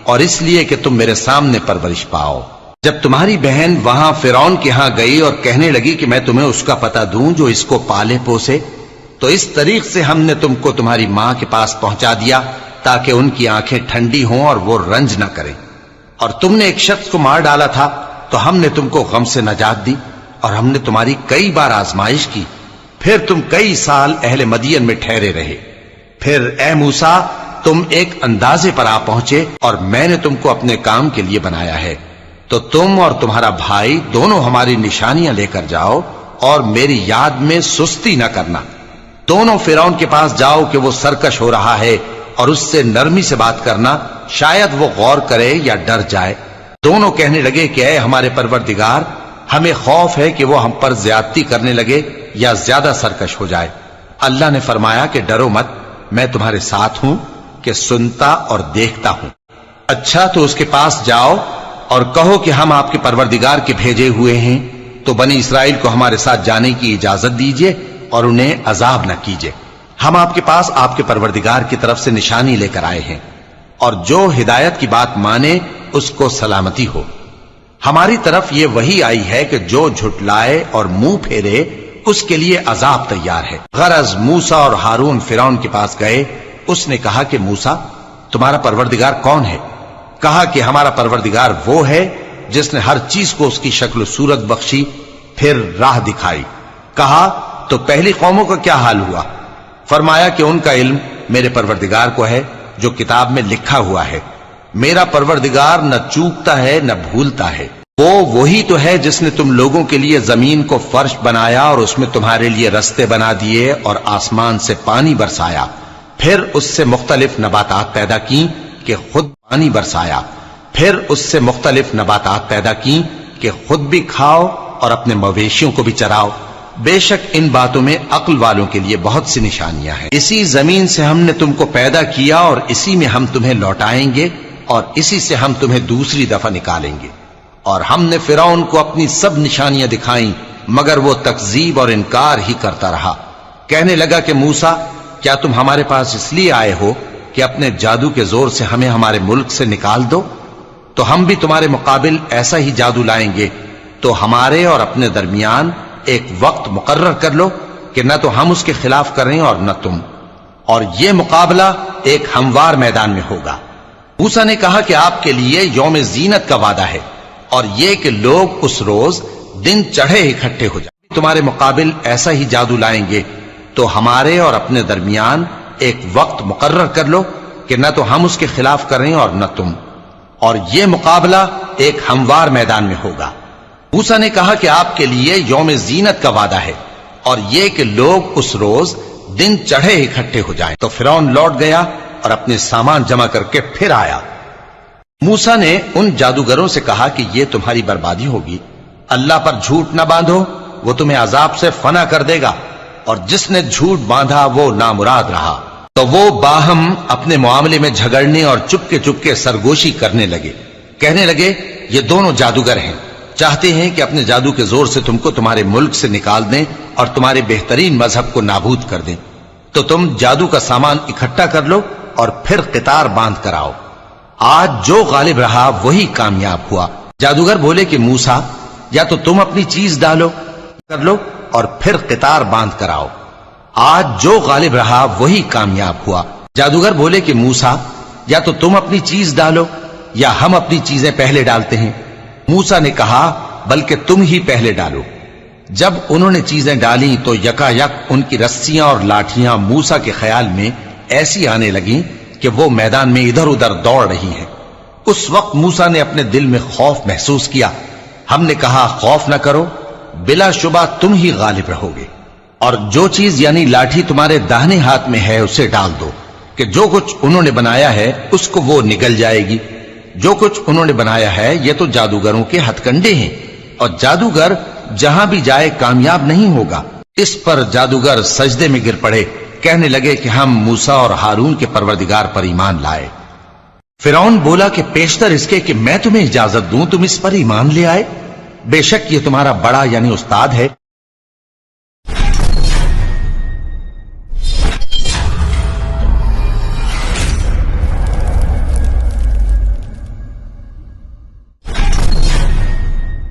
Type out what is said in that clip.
اور اس لیے کہ تم میرے سامنے پرورش پاؤ۔ جب تمہاری بہن وہاں فرعون کے ہاں گئی اور کہنے لگی کہ میں تمہیں اس کا پتہ دوں جو اس کو پالے پوسے، تو اس طریق سے ہم نے تم کو تمہاری ماں کے پاس پہنچا دیا تاکہ ان کی آنکھیں ٹھنڈی ہوں اور وہ رنج نہ کریں۔ اور تم نے ایک شخص کو مار ڈالا تھا تو ہم نے تم کو غم سے نجات دی، اور ہم نے تمہاری کئی بار آزمائش کی، پھر تم کئی سال اہل مدین میں ٹھہرے رہے۔ پھر اے موسیٰ تم ایک اندازے پر آ پہنچے اور میں نے تم کو اپنے کام کے لیے بنایا ہے، تو تم اور تمہارا بھائی دونوں ہماری نشانیاں لے کر جاؤ اور میری یاد میں سستی نہ کرنا۔ دونوں فرعون کے پاس جاؤ کہ وہ سرکش ہو رہا ہے، اور اس سے نرمی سے بات کرنا، شاید وہ غور کرے یا ڈر جائے۔ دونوں کہنے لگے کہ اے ہمارے پروردگار، ہمیں خوف ہے کہ وہ ہم پر زیادتی کرنے لگے یا زیادہ سرکش ہو جائے۔ اللہ نے فرمایا کہ ڈرو مت، میں تمہارے ساتھ ہوں کہ سنتا اور دیکھتا ہوں۔ اچھا تو اس کے پاس جاؤ اور کہو کہ ہم آپ کے پروردگار کے بھیجے ہوئے ہیں، تو بنی اسرائیل کو ہمارے ساتھ جانے کی اجازت دیجیے اور انہیں عذاب نہ کیجیے۔ ہم آپ کے پاس آپ کے پروردگار کی طرف سے نشانی لے کر آئے ہیں، اور جو ہدایت کی بات مانے اس کو سلامتی ہو۔ ہماری طرف یہ وحی آئی ہے کہ جو جھٹلائے اور منہ پھیرے اس کے لیے عذاب تیار ہے۔ غرض موسیٰ اور ہارون فرعون کے پاس گئے، اس نے کہا کہ موسیٰ تمہارا پروردگار کون ہے؟ کہا کہ ہمارا پروردگار وہ ہے جس نے ہر چیز کو اس کی شکل و صورت بخشی، پھر راہ دکھائی۔ کہا تو پہلی قوموں کا کیا حال ہوا؟ فرمایا کہ ان کا علم میرے پروردگار کو ہے جو کتاب میں لکھا ہوا ہے۔ میرا پروردگار نہ چوکتا ہے نہ بھولتا ہے۔ وہ وہی تو ہے جس نے تم لوگوں کے لیے زمین کو فرش بنایا اور اس میں تمہارے لیے رستے بنا دیے اور آسمان سے پانی برسایا، پھر اس سے مختلف نباتات پیدا کی کہ خود پانی برسایا، پھر اس سے مختلف نباتات پیدا کی کہ خود بھی کھاؤ اور اپنے مویشیوں کو بھی چراؤ۔ بے شک ان باتوں میں عقل والوں کے لیے بہت سی نشانیاں ہیں۔ اسی زمین سے ہم نے تم کو پیدا کیا اور اسی میں ہم تمہیں لوٹائیں گے اور اسی سے ہم تمہیں دوسری دفعہ نکالیں گے۔ اور ہم نے فرعون کو اپنی سب نشانیاں دکھائیں، مگر وہ تکذیب اور انکار ہی کرتا رہا۔ کہنے لگا کہ موسیٰ کیا تم ہمارے پاس اس لیے آئے ہو کہ اپنے جادو کے زور سے ہمیں ہمارے ملک سے نکال دو؟ تو ہم بھی تمہارے مقابل ایسا ہی جادو لائیں گے، تو ہمارے اور اپنے درمیان ایک وقت مقرر کر لو کہ نہ تو ہم اس کے خلاف کریں اور نہ تم، اور یہ مقابلہ ایک ہموار میدان میں ہوگا۔ موسیٰ نے کہا کہ آپ کے لیے یوم زینت کا وعدہ ہے، اور یہ کہ لوگ اس روز دن چڑھے اکٹھے ہو جائیں۔ تمہارے مقابل ایسا ہی جادو لائیں گے، تو ہمارے اور اپنے درمیان ایک وقت مقرر کر لو کہ نہ تو ہم اس کے خلاف کریں اور نہ تم، اور یہ مقابلہ ایک ہموار میدان میں ہوگا۔ موسیٰ نے کہا کہ آپ کے لیے یوم زینت کا وعدہ ہے، اور یہ کہ لوگ اس روز دن چڑھے اکٹھے ہو جائیں۔ تو فرعون لوٹ گیا اور اپنے سامان جمع کر کے پھر آیا۔ موسیٰ نے ان جادوگروں سے کہا کہ یہ تمہاری بربادی ہوگی، اللہ پر جھوٹ نہ باندھو، وہ تمہیں عذاب سے فنا کر دے گا، اور جس نے جھوٹ باندھا وہ نامراد رہا۔ تو وہ باہم اپنے معاملے میں جھگڑنے اور چپکے سرگوشی کرنے لگے۔ کہنے لگے یہ دونوں جادوگر ہیں، چاہتے ہیں کہ اپنے جادو کے زور سے تم کو تمہارے ملک سے نکال دیں اور تمہارے بہترین مذہب کو نابود کر دیں۔ تو تم جادو کا سامان اکٹھا کر لو اور پھر قطار باندھ کر آؤ۔ آج جو غالب رہا وہی کامیاب ہوا۔ جادوگر بولے کہ موسیٰ یا تو تم اپنی چیز ڈالو کر لو اور پھر قطار باندھ کر آؤ۔ آج جو غالب رہا وہی کامیاب ہوا۔ جادوگر بولے کہ موسیٰ یا تو تم اپنی چیز ڈالو یا ہم اپنی چیزیں پہلے ڈالتے ہیں۔ موسیٰ نے کہا بلکہ تم ہی پہلے ڈالو۔ جب انہوں نے چیزیں ڈالیں تو یکا یک ان کی رسیاں اور لاٹھیاں موسیٰ کے خیال میں ایسی آنے لگیں کہ وہ میدان میں ادھر ادھر دوڑ رہی ہیں۔ اس وقت موسیٰ نے اپنے دل میں خوف محسوس کیا۔ ہم نے کہا خوف نہ کرو، بلا شبہ تم ہی غالب رہو گے، اور جو چیز یعنی لاٹھی تمہارے داہنے ہاتھ میں ہے اسے ڈال دو کہ جو کچھ انہوں نے بنایا ہے اس کو وہ نگل جائے گی۔ جو کچھ انہوں نے بنایا ہے یہ تو جادوگروں کے ہتھ کنڈے ہیں، اور جادوگر جہاں بھی جائے کامیاب نہیں ہوگا۔ اس پر جادوگر سجدے میں گر پڑے، کہنے لگے کہ ہم موسیٰ اور ہارون کے پروردگار پر ایمان لائے۔ فرعون بولا کہ پیشتر اس کے کہ میں تمہیں اجازت دوں تم اس پر ایمان لے آئے، بے شک یہ تمہارا بڑا یعنی استاد ہے